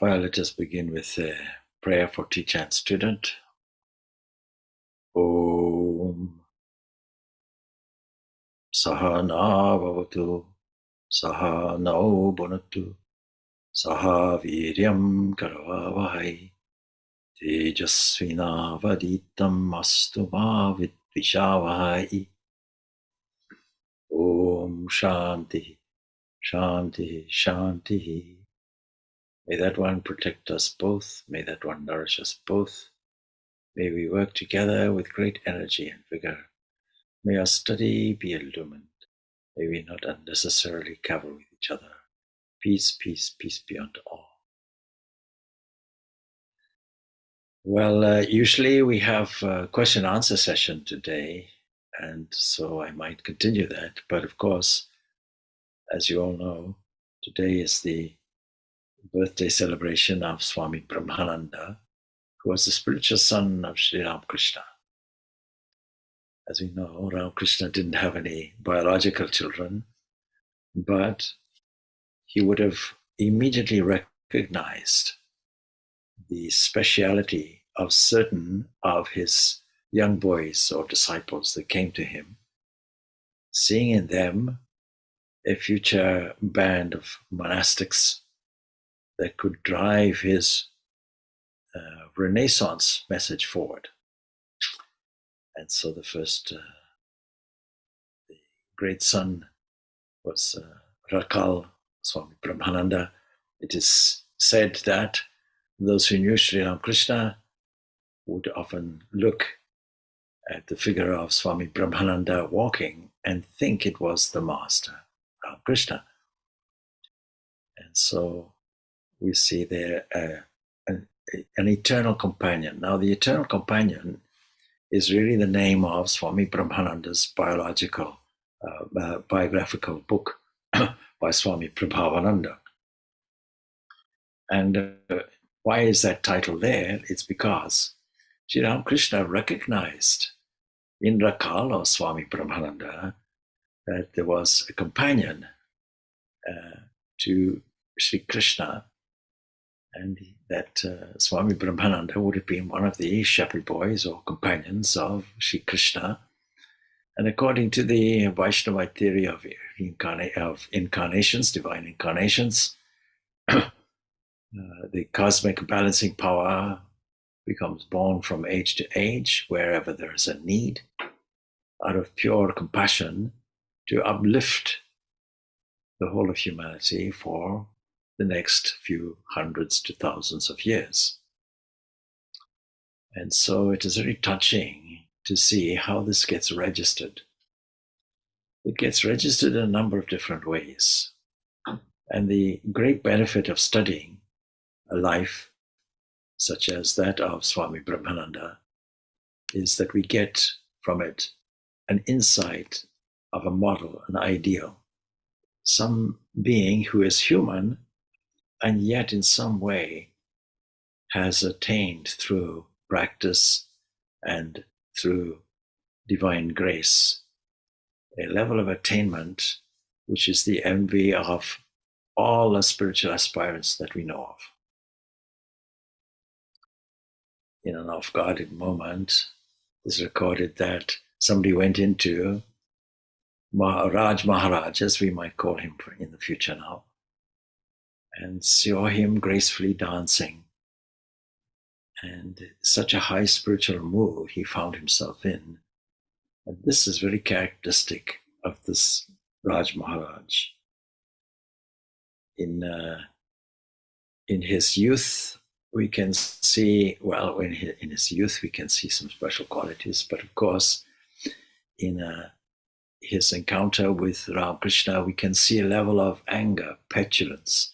Well, let us begin with a prayer for teacher and student. Om Sahana Bhavatu Sahanau Bhunatu Saha Viryam Karavavahai Tejasvinavaditam Astu Ma Vidvishavahai. Om Shanti Shanti Shanti. May that one protect us both. May that one nourish us both. May we work together with great energy and vigor. May our study be illumined. May we not unnecessarily cover with each other. Peace, peace, peace beyond all. Well, usually we have a question and answer session today, and so I might continue that. But of course, as you all know, today is the birthday celebration of Swami Brahmananda, who was the spiritual son of Sri Ramakrishna. As we know, Ramakrishna didn't have any biological children, but he would have immediately recognized the speciality of certain of his young boys or disciples that came to him, seeing in them a future band of monastics that could drive his Renaissance message forward. And so the first, the great son was Rakal, Swami Brahmananda. It is said that those who knew Sri Ramakrishna would often look at the figure of Swami Brahmananda walking and think it was the master, Ramakrishna. And so we see there an eternal companion. Now, the eternal companion is really the name of Swami Brahmananda's biographical book by Swami Brahmananda. And why is that title there? It's because Sri Ramakrishna recognized in Rakal or Swami Brahmananda that there was a companion to Sri Krishna, and that Swami Brahmananda would have been one of the shepherd boys or companions of Sri Krishna. And according to the Vaishnava theory of incarnations, divine incarnations, the cosmic balancing power becomes born from age to age, wherever there is a need, out of pure compassion to uplift the whole of humanity for the next few hundreds to thousands of years. And so it is very touching to see how this gets registered. It gets registered in a number of different ways. And the great benefit of studying a life such as that of Swami Brahmananda is that we get from it an insight of a model, an ideal, some being who is human and yet in some way has attained through practice and through divine grace a level of attainment which is the envy of all the spiritual aspirants that we know of. In an off-guarded moment, it's recorded that somebody went into Maharaj, as we might call him in the future now, and saw him gracefully dancing. And such a high spiritual mood he found himself in. And this is very characteristic of this Raj Maharaj. In his youth, we can see, well, in his youth, we can see some special qualities. But of course, in his encounter with Ramakrishna, we can see a level of anger, petulance.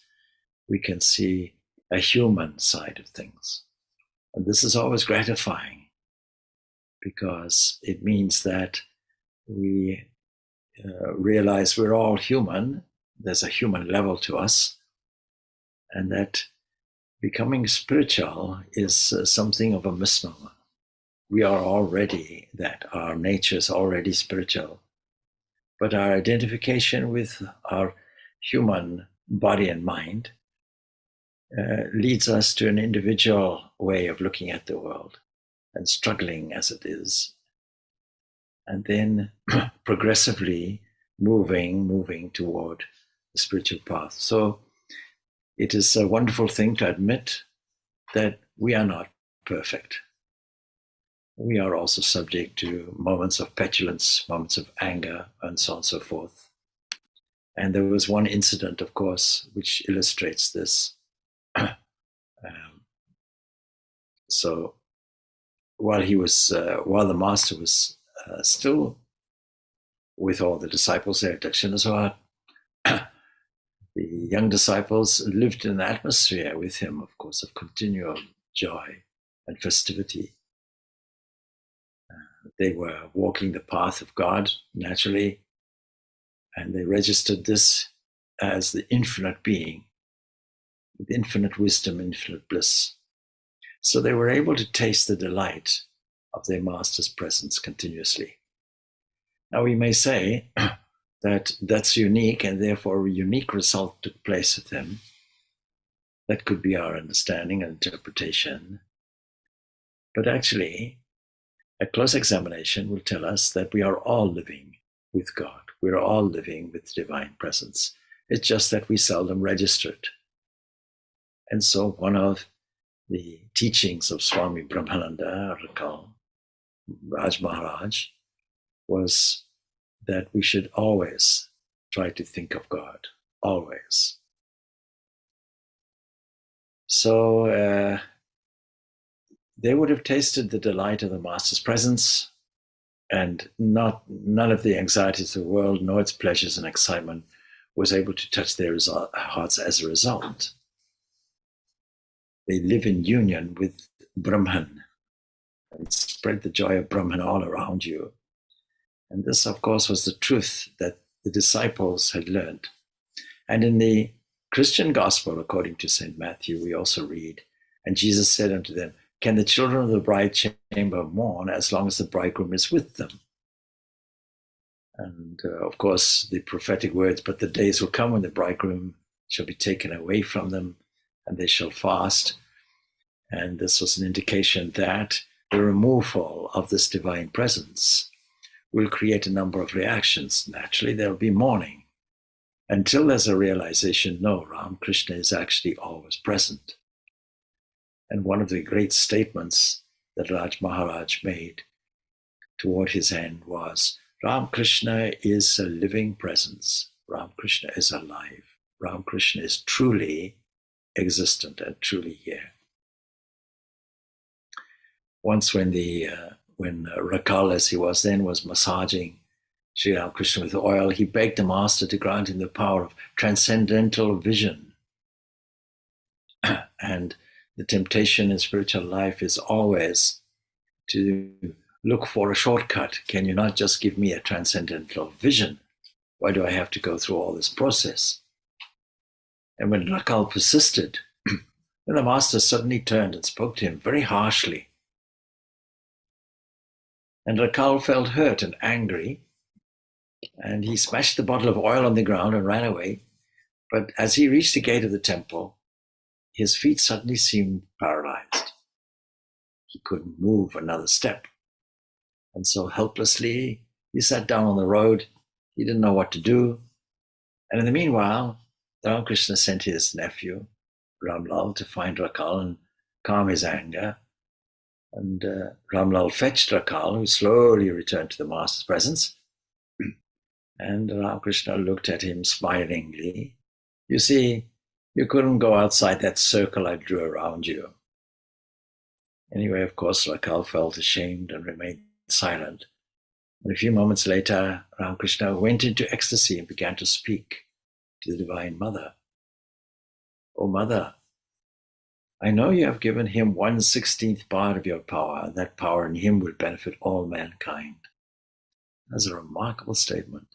We can see a human side of things. And this is always gratifying because it means that we realize we're all human. There's a human level to us, and that becoming spiritual is something of a misnomer. We are already that. Our nature is already spiritual. But our identification with our human body and mind leads us to an individual way of looking at the world and struggling as it is, and then progressively moving toward the spiritual path. So it is a wonderful thing to admit that we are not perfect. We are also subject to moments of petulance, moments of anger, and so on and so forth. And there was one incident, of course, which illustrates this. So while the master was still with all the disciples there at Dakshinaswar, the young disciples lived in an atmosphere with him, of course, of continual joy and festivity. They were walking the path of God naturally, and they registered this as the infinite being, with infinite wisdom, infinite bliss. So they were able to taste the delight of their master's presence continuously. Now we may say that that's unique, and therefore a unique result took place with him. That could be our understanding and interpretation. But actually, a close examination will tell us that we are all living with God. We're all living with divine presence. It's just that we seldom register it. And so one of the teachings of Swami Brahmananda, Raj Maharaj, was that we should always try to think of God, always. So they would have tasted the delight of the Master's presence, and none of the anxieties of the world, nor its pleasures and excitement, was able to touch their hearts as a result. They live in union with Brahman and spread the joy of Brahman all around you. And this, of course, was the truth that the disciples had learned. And in the Christian gospel, according to St. Matthew, we also read, and Jesus said unto them, can the children of the bride chamber mourn as long as the bridegroom is with them? And of course, the prophetic words, but the days will come when the bridegroom shall be taken away from them, and they shall fast. And this was an indication that the removal of this divine presence will create a number of reactions. Naturally, there'll be mourning, until there's a realization, no, Ram Krishna is actually always present. And one of the great statements that Raj Maharaj made toward his end was, Ram Krishna is a living presence. Ram Krishna is alive. Ram Krishna is truly existent and truly here. Once when Rakal, as he was then, was massaging Sri Ramakrishna with oil, he begged the master to grant him the power of transcendental vision. And the temptation in spiritual life is always to look for a shortcut. Can you not just give me a transcendental vision? Why do I have to go through all this process? And when Rakal persisted, then the master suddenly turned and spoke to him very harshly. And Rakal felt hurt and angry, and he smashed the bottle of oil on the ground and ran away. But as he reached the gate of the temple, his feet suddenly seemed paralyzed. He couldn't move another step. And so helplessly, he sat down on the road. He didn't know what to do. And in the meanwhile, Ramakrishna sent his nephew, Ramlal, to find Rakal and calm his anger. And Ramlal fetched Rakal, who slowly returned to the master's presence. And Ramakrishna looked at him smilingly. You see, you couldn't go outside that circle I drew around you. Anyway, of course, Rakal felt ashamed and remained silent. And a few moments later, Ramakrishna went into ecstasy and began to speak to the Divine Mother. Oh, Mother, I know you have given him 1/16th part of your power, and that power in him will benefit all mankind. That's a remarkable statement.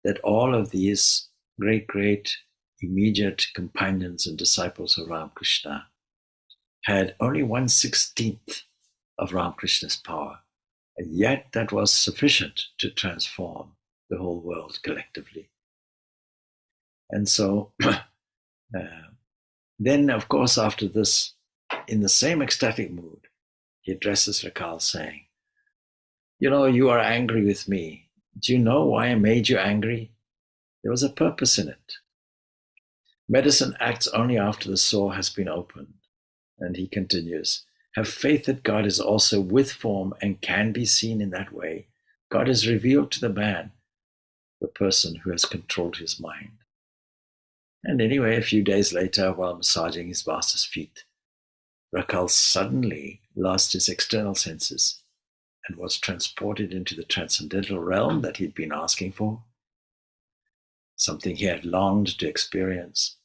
That all of these great immediate companions and disciples of Ramakrishna had only 1/16th of Ramakrishna's power, and yet that was sufficient to transform the whole world collectively. And so Then, of course, after this, in the same ecstatic mood, he addresses Rakal saying, you are angry with me. Do you know why I made you angry? There was a purpose in it. Medicine acts only after the sore has been opened. And he continues, have faith that God is also with form and can be seen in that way. God is revealed to the man, the person who has controlled his mind. And anyway, a few days later, while massaging his master's feet, Rakal suddenly lost his external senses and was transported into the transcendental realm that he'd been asking for, something he had longed to experience.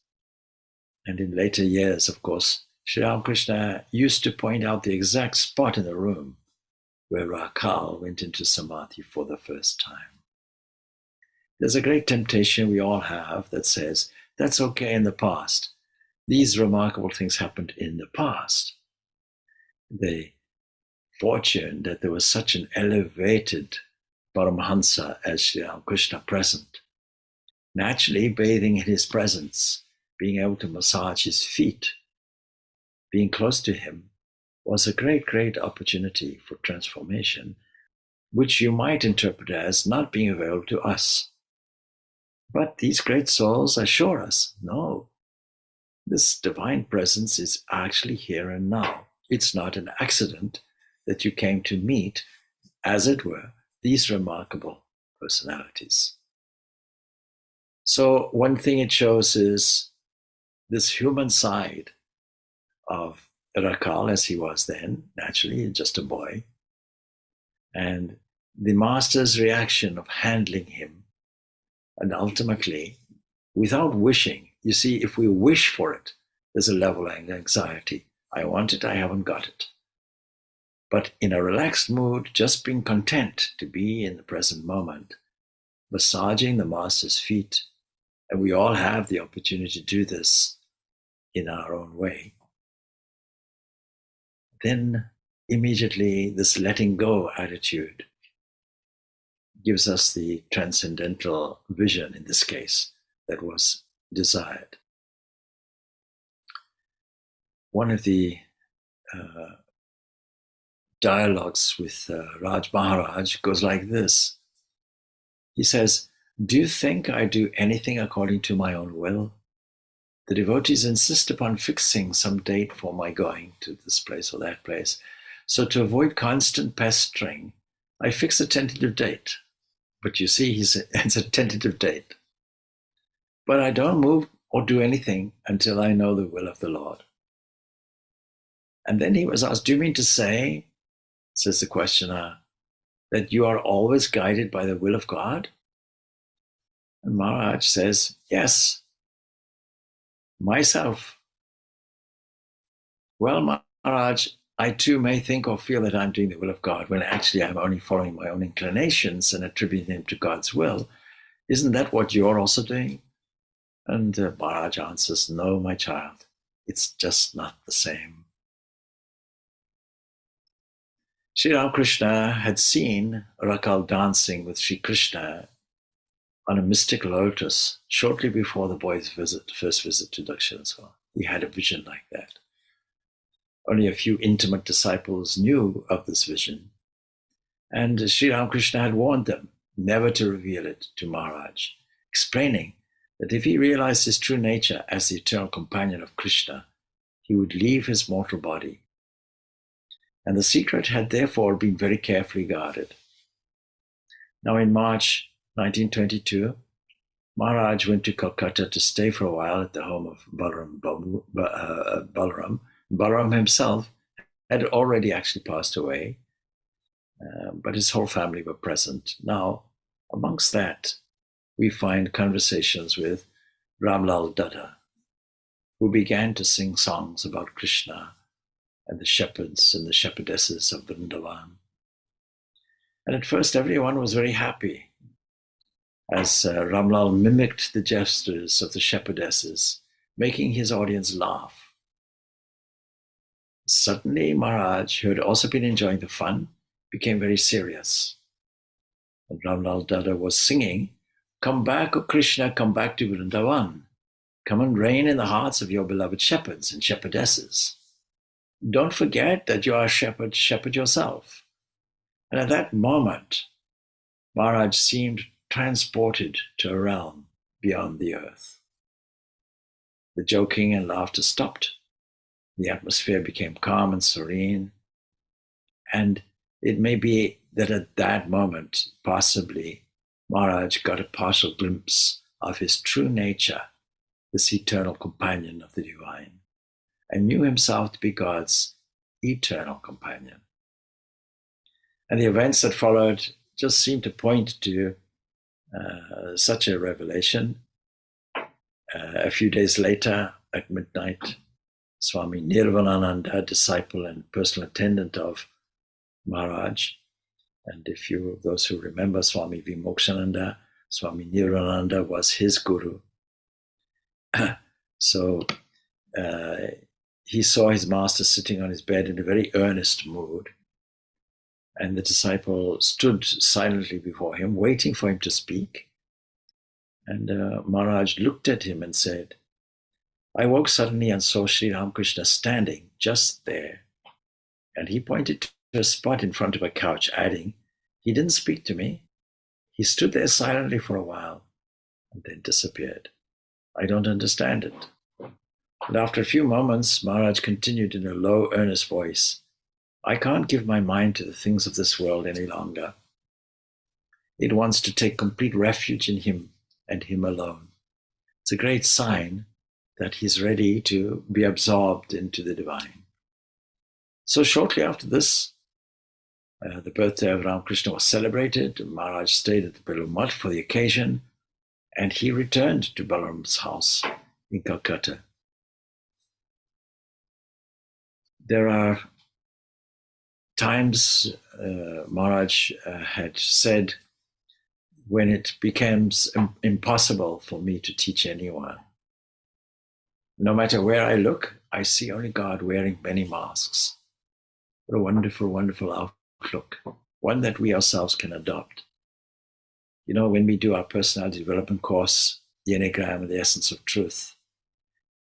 And in later years, of course, Sri Ramakrishna used to point out the exact spot in the room where Rakal went into samadhi for the first time. There's a great temptation we all have that says, that's okay in the past. These remarkable things happened in the past. The fortune that there was such an elevated Paramahansa as Sri Ramakrishna present, naturally bathing in his presence, being able to massage his feet, being close to him, was a great, great opportunity for transformation, which you might interpret as not being available to us. But these great souls assure us, no, this divine presence is actually here and now. It's not an accident that you came to meet, as it were, these remarkable personalities. So one thing it shows is this human side of Rakal, as he was then, naturally just a boy, and the master's reaction of handling him, and ultimately, without wishing, you see, if we wish for it, there's a level of anxiety. I want it, I haven't got it. But in a relaxed mood, just being content to be in the present moment, massaging the master's feet, and we all have the opportunity to do this in our own way, then immediately this letting go attitude gives us the transcendental vision, in this case, that was desired. One of the dialogues with Raj Maharaj goes like this. He says, do you think I do anything according to my own will? The devotees insist upon fixing some date for my going to this place or that place. So to avoid constant pestering, I fix a tentative date. But you see, it's a tentative date. But I don't move or do anything until I know the will of the Lord. And then he was asked, do you mean to say, says the questioner, that you are always guided by the will of God? And Maharaj says, yes, myself. Well, Maharaj, I too may think or feel that I'm doing the will of God when actually I'm only following my own inclinations and attributing them to God's will. Isn't that what you're also doing? And Maharaj answers, no, my child, it's just not the same. Sri Ramakrishna had seen Rakal dancing with Sri Krishna on a mystic lotus shortly before the boy's first visit to Dakshinaswar. He had a vision like that. Only a few intimate disciples knew of this vision. And Sri Ramakrishna had warned them never to reveal it to Maharaj, explaining that if he realized his true nature as the eternal companion of Krishna, he would leave his mortal body. And the secret had therefore been very carefully guarded. Now in March 1922, Maharaj went to Calcutta to stay for a while at the home of Balaram. Balaram himself had already actually passed away, but his whole family were present. Now, amongst that, we find conversations with Ramlal Dada, who began to sing songs about Krishna and the shepherds and the shepherdesses of Vrindavan. And at first, everyone was very happy as Ramlal mimicked the gestures of the shepherdesses, making his audience laugh. Suddenly, Maharaj, who had also been enjoying the fun, became very serious. And Ramlal Dada was singing, come back, O Krishna, come back to Vrindavan. come and reign in the hearts of your beloved shepherds and shepherdesses. Don't forget that you are a shepherd, shepherd yourself. And at that moment, Maharaj seemed transported to a realm beyond the earth. The joking and laughter stopped. The atmosphere became calm and serene. And it may be that at that moment, possibly, Maharaj got a partial glimpse of his true nature, this eternal companion of the divine, and knew himself to be God's eternal companion. And the events that followed just seemed to point to such a revelation. A few days later, at midnight, Swami Brahmananda, disciple and personal attendant of Maharaj, and if you, those who remember Swami Vimokshananda, Swami Brahmananda was his guru. So he saw his master sitting on his bed in a very earnest mood, and the disciple stood silently before him, waiting for him to speak. And Maharaj looked at him and said, "I woke suddenly and saw Sri Ramakrishna standing just there." And he pointed to a spot in front of a couch, adding, "He didn't speak to me. He stood there silently for a while and then disappeared. I don't understand it." And after a few moments, Maharaj continued in a low, earnest voice, "I can't give my mind to the things of this world any longer. It wants to take complete refuge in him and him alone. It's a great sign that he's ready to be absorbed into the divine." So shortly after this, the birthday of Ramakrishna was celebrated. Maharaj stayed at the Belur Mutt for the occasion, and he returned to Balaram's house in Calcutta. There are times Maharaj had said, when it becomes impossible for me to teach anyone, no matter where I look, I see only God wearing many masks. What a wonderful, wonderful outlook, one that we ourselves can adopt. You know, when we do our personality development course, the Enneagram and the Essence of Truth,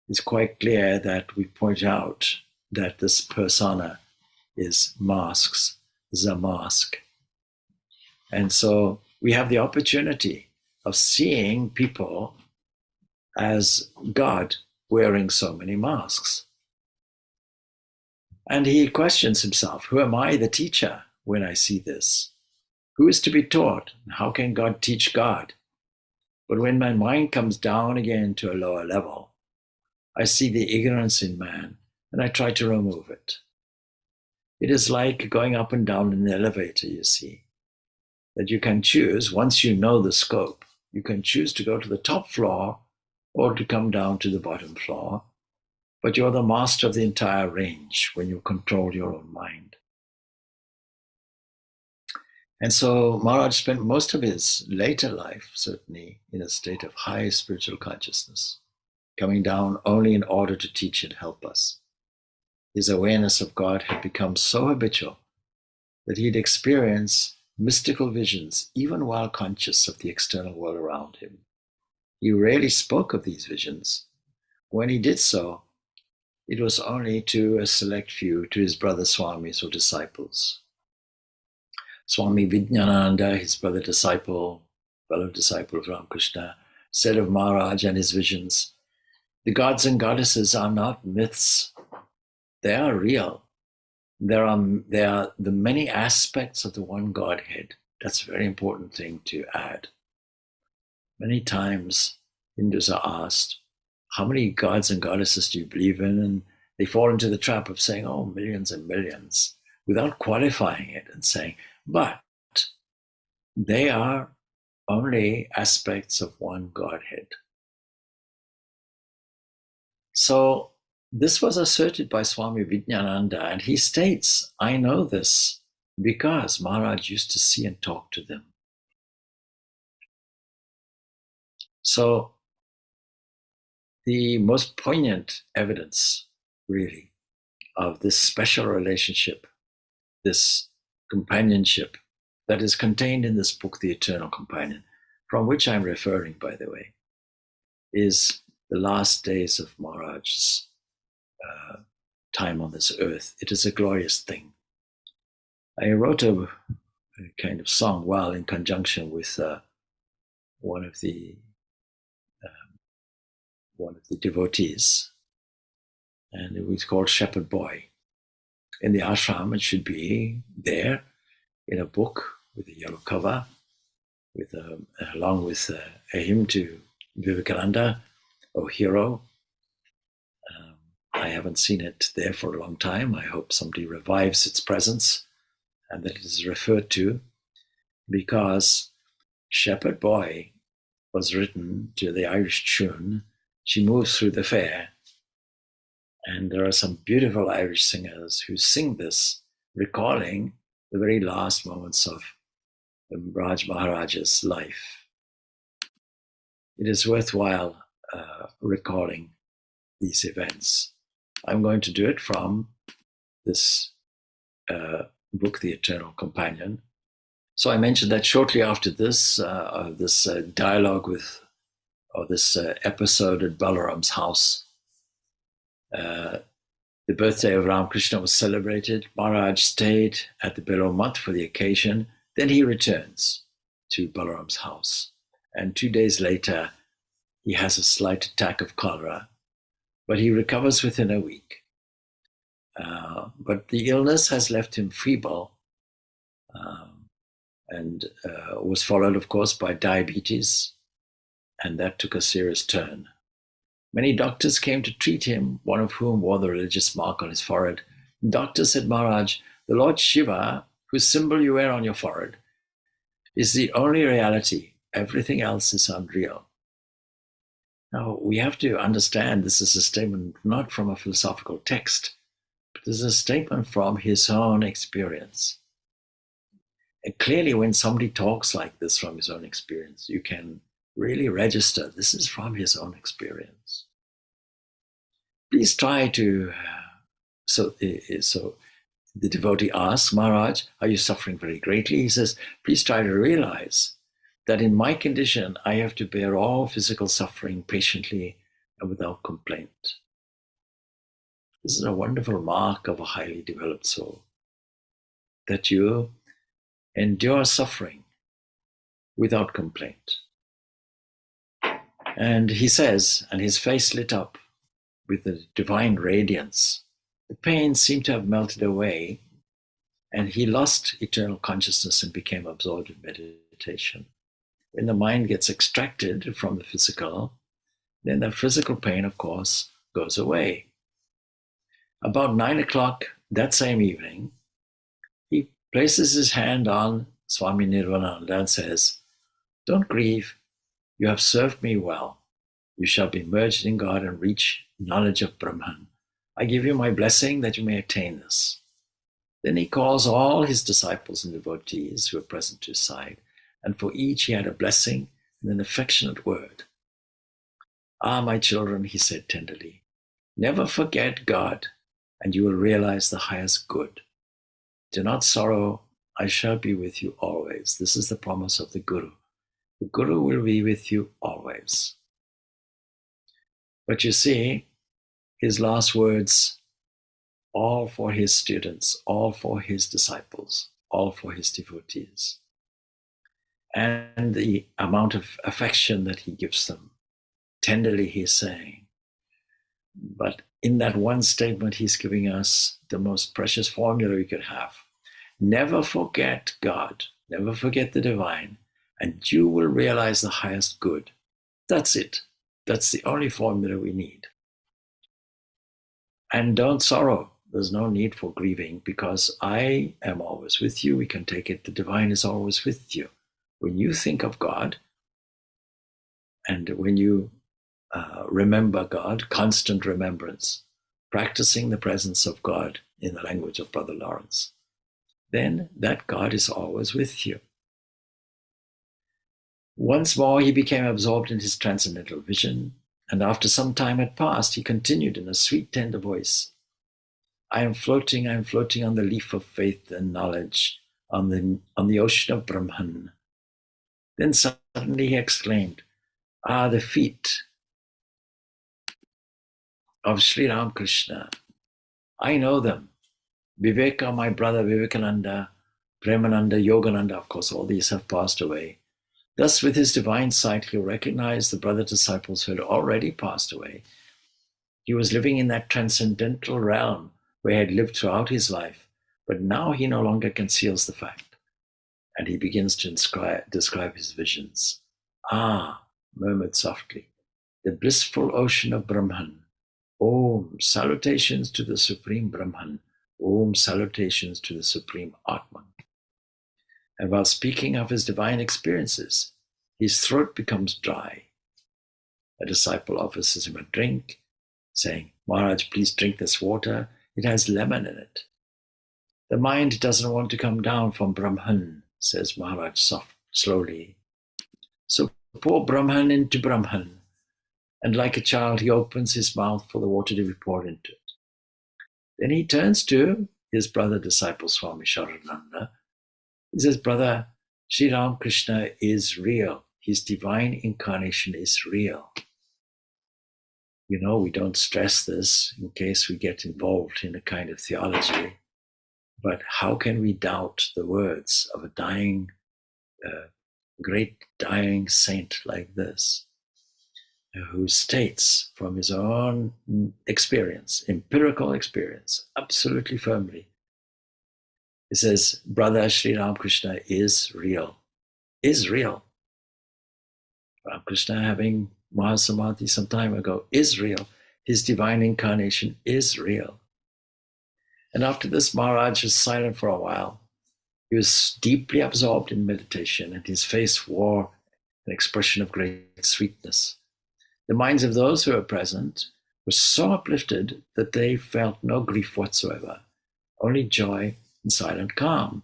it's quite clear that we point out that this persona is masks, is a mask. And so we have the opportunity of seeing people as God wearing so many masks. And he questions himself, who am I, the teacher, when I see this? Who is to be taught? How can God teach God? But when my mind comes down again to a lower level, I see the ignorance in man and I try to remove it. It is like going up and down in an elevator, you see, that you can choose, once you know the scope, you can choose to go to the top floor or to come down to the bottom floor, but you're the master of the entire range when you control your own mind. And so Maharaj spent most of his later life, certainly, in a state of high spiritual consciousness, coming down only in order to teach and help us. His awareness of God had become so habitual that he'd experience mystical visions even while conscious of the external world around him. He rarely spoke of these visions. When he did so, it was only to a select few, to his brother Swamis or disciples. Swami Vijnananda, his brother disciple, fellow disciple of Ramakrishna, said of Maharaj and his visions, "The gods and goddesses are not myths. They are real. They are the many aspects of the one Godhead." That's a very important thing to add. Many times Hindus are asked, how many gods and goddesses do you believe in? And they fall into the trap of saying, oh, millions and millions, without qualifying it and saying, but they are only aspects of one Godhead. So this was asserted by Swami Vijnananda, and he states, I know this because Maharaj used to see and talk to them. So the most poignant evidence, really, of this special relationship, this companionship that is contained in this book, The Eternal Companion, from which I'm referring, by the way, is the last days of Maharaj's time on this earth. It is a glorious thing. I wrote a kind of song while in conjunction with one of the devotees, and it was called Shepherd Boy. In the ashram, it should be there in a book with a yellow cover, along with a hymn to Vivekananda, O Hero. I haven't seen it there for a long time. I hope somebody revives its presence and that it is referred to, because Shepherd Boy was written to the Irish tune She Moves Through the Fair. And there are some beautiful Irish singers who sing this, recalling the very last moments of Raj Maharaja's life. It is worthwhile recalling these events. I'm going to do it from this book, The Eternal Companion. So I mentioned that shortly after this, dialogue with, or this episode at Balaram's house, the birthday of Ramakrishna was celebrated. Maharaj stayed at the Belo Math for the occasion. Then he returns to Balaram's house. And 2 days later, he has a slight attack of cholera, but he recovers within a week. But the illness has left him feeble, and was followed, of course, by diabetes, and that took a serious turn. Many doctors came to treat him, one of whom wore the religious mark on his forehead. The doctor said, Maharaj, the Lord Shiva, whose symbol you wear on your forehead, is the only reality. Everything else is unreal. Now, we have to understand this is a statement not from a philosophical text, but this is a statement from his own experience. And clearly, when somebody talks like this from his own experience, you can really register this is from his own experience. Please try to, so the devotee asks, Maharaj, are you suffering very greatly? He says, please try to realize that in my condition, I have to bear all physical suffering patiently and without complaint. This is a wonderful mark of a highly developed soul, that you endure suffering without complaint. And he says, and his face lit up with the divine radiance. The pain seemed to have melted away, and he lost eternal consciousness and became absorbed in meditation. When the mind gets extracted from the physical, then the physical pain, of course, goes away. About 9 o'clock that same evening, he places his hand on Swami Nirvananda and says, don't grieve, you have served me well. You shall be merged in God and reach knowledge of Brahman. I give you my blessing that you may attain this. Then he calls all his disciples and devotees who were present to his side, and for each he had a blessing and an affectionate word. Ah, my children, he said tenderly, never forget God, and you will realize the highest good. Do not sorrow, I shall be with you always. This is the promise of the Guru. The Guru will be with you always. But you see, his last words, all for his students, all for his disciples, all for his devotees. And the amount of affection that he gives them, tenderly he's saying. But in that one statement, he's giving us the most precious formula we could have. Never forget God, never forget the divine, and you will realize the highest good. That's it. That's the only formula we need. And don't sorrow. There's no need for grieving, because I am always with you. We can take it. The divine is always with you. When you think of God, and when you remember God, constant remembrance, practicing the presence of God in the language of Brother Lawrence, then that God is always with you. Once more, he became absorbed in his transcendental vision, and after some time had passed, he continued in a sweet, tender voice, I am floating on the leaf of faith and knowledge, on the ocean of Brahman. Then suddenly he exclaimed, ah, the feet of Sri Ramakrishna. I know them. Viveka, my brother Vivekananda, Brahmananda, Yogananda, of course, all these have passed away. Thus, with his divine sight, he recognized the brother disciples who had already passed away. He was living in that transcendental realm where he had lived throughout his life, but now he no longer conceals the fact. And he begins to describe his visions. Ah, murmured softly, the blissful ocean of Brahman. Om, salutations to the Supreme Brahman. Om, salutations to the Supreme Atman. And while speaking of his divine experiences, his throat becomes dry. A disciple offers him a drink, saying, Maharaj, please drink this water. It has lemon in it. The mind doesn't want to come down from Brahman, says Maharaj slowly. So pour Brahman into Brahman, and like a child, he opens his mouth for the water to be poured into it. Then he turns to his brother disciple, Swami Brahmananda. He says, brother, Sri Ramakrishna is real. His divine incarnation is real. You know, we don't stress this in case we get involved in a kind of theology. But how can we doubt the words of a dying, great dying saint like this, who states from his own experience, empirical experience, absolutely firmly, he says, brother, Sri Ramakrishna is real. Is real. Ramakrishna, having Mahasamadhi some time ago, is real. His divine incarnation is real. And after this, Maharaj was silent for a while. He was deeply absorbed in meditation, and his face wore an expression of great sweetness. The minds of those who were present were so uplifted that they felt no grief whatsoever, only joy and silent calm.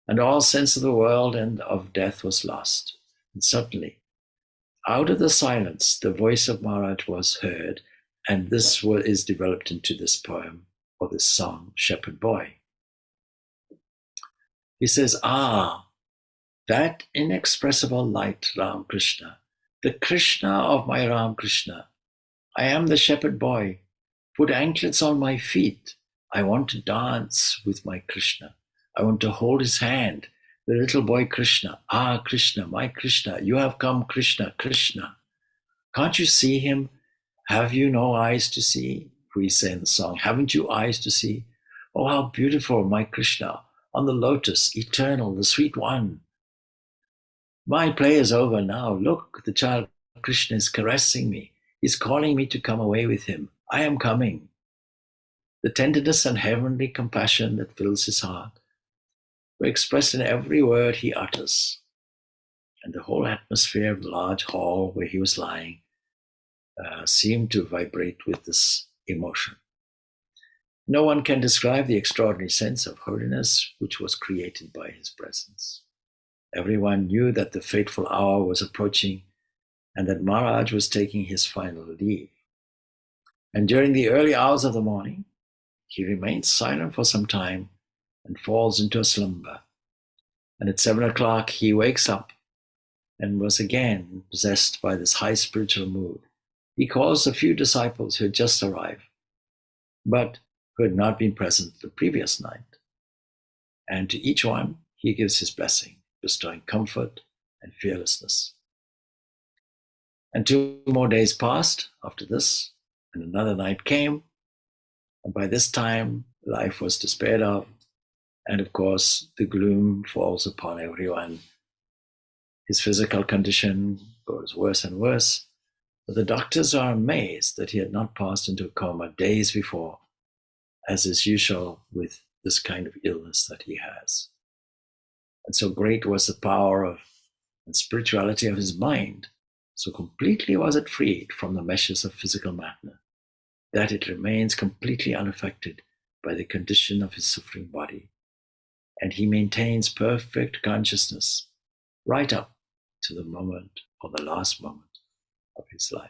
And all sense of the world and of death was lost. And suddenly, out of the silence, the voice of Maharaj was heard, and this is developed into this poem, or this song, Shepherd Boy. He says, that inexpressible light, Ram Krishna, the Krishna of my Ram Krishna. I am the shepherd boy. Put anklets on my feet. I want to dance with my Krishna. I want to hold his hand, the little boy Krishna. Krishna, my Krishna, you have come, Krishna, Krishna. Can't you see him? Have you no eyes to see? We say in the song, haven't you eyes to see? Oh, how beautiful, my Krishna, on the lotus, eternal, the sweet one. My play is over now. Look, the child Krishna is caressing me. He's calling me to come away with him. I am coming. The tenderness and heavenly compassion that fills his heart were expressed in every word he utters. And the whole atmosphere of the large hall where he was lying seemed to vibrate with this emotion. No one can describe the extraordinary sense of holiness which was created by his presence. Everyone knew that the fateful hour was approaching and that Maharaj was taking his final leave. And during the early hours of the morning, he remains silent for some time and falls into a slumber. And at 7 o'clock, he wakes up and was again possessed by this high spiritual mood. He calls a few disciples who had just arrived, but who had not been present the previous night. And to each one, he gives his blessing, bestowing comfort and fearlessness. And 2 more days passed after this, and another night came. And by this time, life was despaired of. And of course, the gloom falls upon everyone. His physical condition grows worse and worse. But the doctors are amazed that he had not passed into a coma days before, as is usual with this kind of illness that he has. And so great was the power of and spirituality of his mind, so completely was it freed from the meshes of physical matter, that it remains completely unaffected by the condition of his suffering body. And he maintains perfect consciousness right up to the moment or the last moment of his life.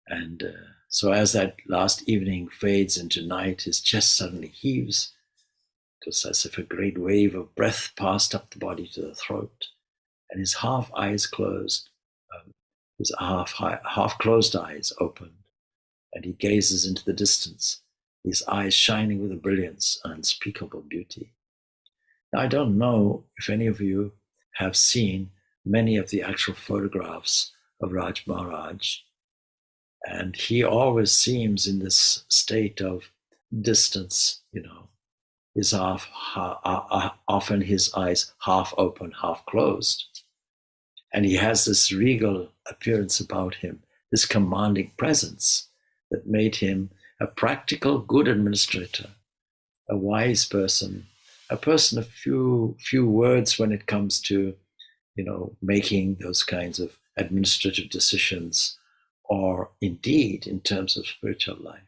And so as that last evening fades into night, his chest suddenly heaves. It was as if a great wave of breath passed up the body to the throat, and his half eyes closed. his half-closed eyes opened, and he gazes into the distance, his eyes shining with a brilliance and unspeakable beauty. Now, I don't know if any of you have seen many of the actual photographs of Raj Maharaj, and he always seems in this state of distance, his often his eyes half open, half closed. And he has this regal appearance about him, this commanding presence that made him a practical, good administrator, a wise person, a person of few words when it comes to, making those kinds of administrative decisions, or indeed in terms of spiritual life.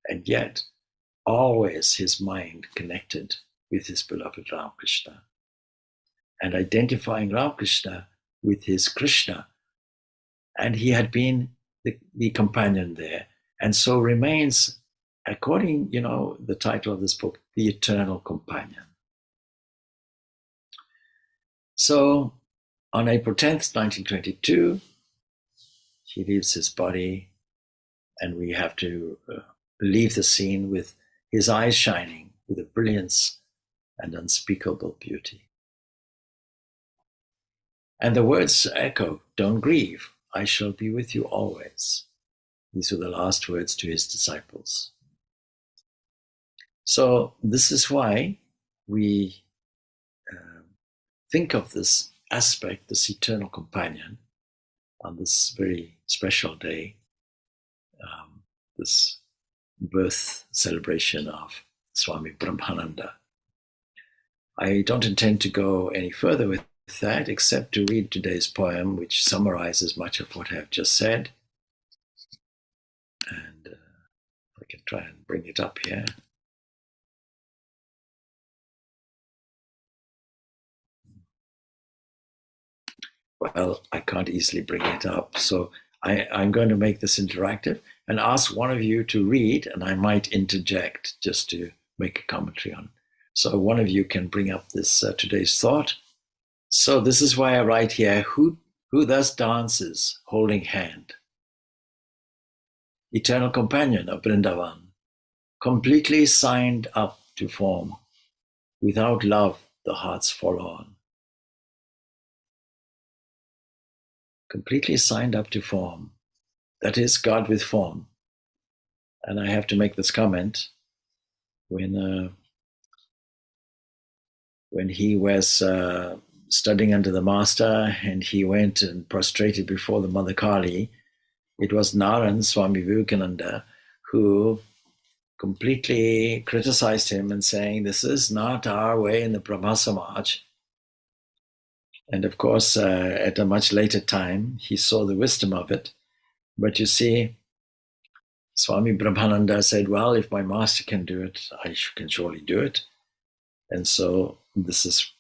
And yet, always his mind connected with his beloved Ramakrishna, and identifying Ramakrishna with his Krishna. And he had been the companion there, and so remains, according, the title of this book, the eternal companion. So on April 10th, 1922, he leaves his body, and we have to leave the scene with his eyes shining with a brilliance and unspeakable beauty. And the words echo, "Don't grieve, I shall be with you always." These were the last words to his disciples. So this is why we think of this aspect, this eternal companion, on this very special day, this birth celebration of Swami Brahmananda. I don't intend to go any further with that, except to read today's poem, which summarizes much of what I have just said. And I can try and bring it up here. Well, I can't easily bring it up, so I'm going to make this interactive and ask one of you to read, and I might interject just to make a commentary on. So one of you can bring up this today's thought. So this is why I write here, who thus dances holding hand? Eternal companion of Vrindavan, completely signed up to form. Without love, the heart's forlorn. Completely signed up to form. That is God with form. And I have to make this comment. When he was studying under the master, and he went and prostrated before the Mother Kali, it was Naran, Swami Vivekananda, who completely criticized him and saying, this is not our way in the Brahma Samaj. And of course, at a much later time, he saw the wisdom of it. But you see, Swami Brahmananda said, well, if my master can do it, I can surely do it. And so this is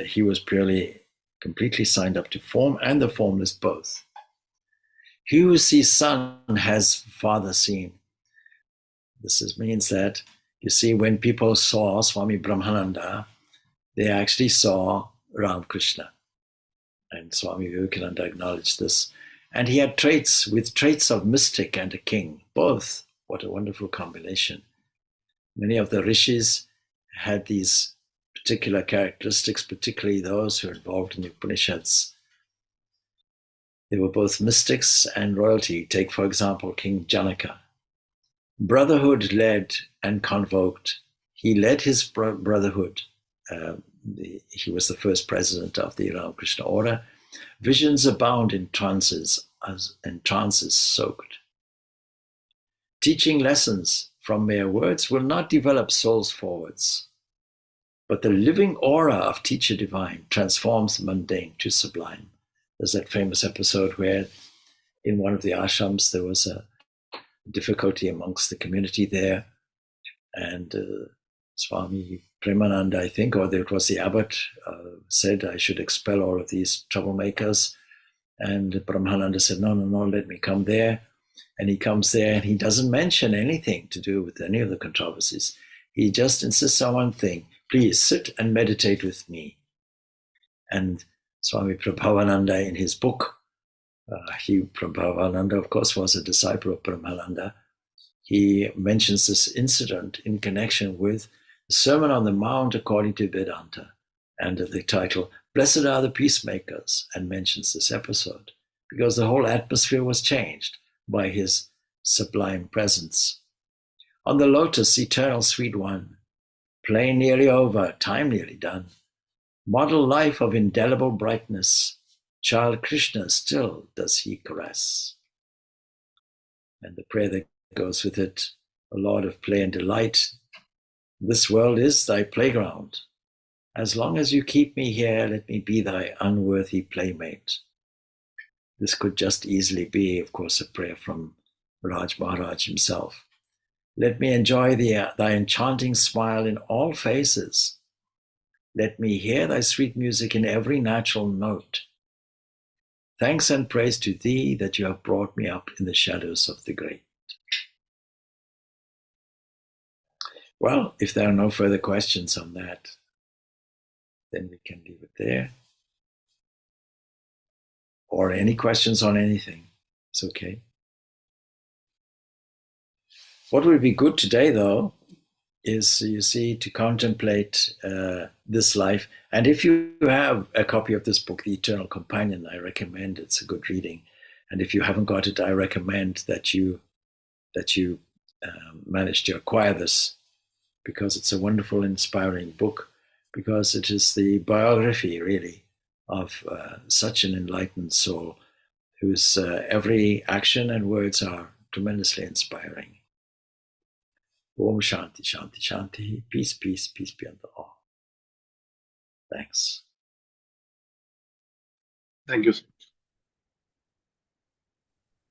he was purely, completely signed up to form and the formless both. He who sees son has father seen. This means that, you see, when people saw Swami Brahmananda, they actually saw Ramakrishna. And Swami Vivekananda acknowledged this. And he had traits of mystic and a king, both. What a wonderful combination. Many of the rishis had these particular characteristics, particularly those who are involved in the Upanishads. They were both mystics and royalty. Take, for example, King Janaka. Brotherhood led and convoked. He led his brotherhood. He was the first president of the Ramakrishna order. Visions abound in trances soaked. Teaching lessons from mere words will not develop souls forwards, but the living aura of teacher divine transforms mundane to sublime. There's that famous episode where in one of the ashrams there was a difficulty amongst the community there, and Swami Brahmananda, I think, or it was the abbot, said I should expel all of these troublemakers. And Brahmananda said, no, let me come there. And he comes there and he doesn't mention anything to do with any of the controversies. He just insists on one thing: please sit and meditate with me. And Swami Prabhavananda, in his book Brahmananda, of course, was a disciple of Brahmananda. He mentions this incident in connection with the Sermon on the Mount according to Vedanta, under the title, Blessed are the Peacemakers, and mentions this episode, because the whole atmosphere was changed by his sublime presence. On the lotus, eternal sweet one, play nearly over, time nearly done, model life of indelible brightness, child Krishna still does he caress. And the prayer that goes with it, O Lord of play and delight, this world is thy playground. As long as you keep me here, let me be thy unworthy playmate. This could just easily be, of course, a prayer from Raj Maharaj himself. Let me enjoy thy enchanting smile in all faces. Let me hear thy sweet music in every natural note. Thanks and praise to thee that you have brought me up in the shadows of the great. Well, if there are no further questions on that, then we can leave it there. Or any questions on anything, it's okay. What would be good today, though, is, you see, to contemplate this life. And if you have a copy of this book, The Eternal Companion, I recommend it's a good reading. And if you haven't got it, I recommend that you manage to acquire this, because it's a wonderful, inspiring book, because it is the biography, really, of such an enlightened soul whose every action and words are tremendously inspiring. Om Shanti, Shanti, Shanti. Peace, peace, peace be unto all. Thanks. Thank you.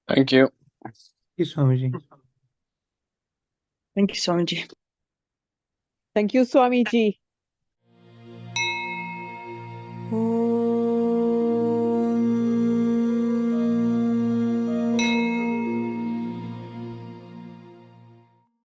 Thank you. Thank you, Swamiji. Thank you, Swamiji. Thank you, Swamiji.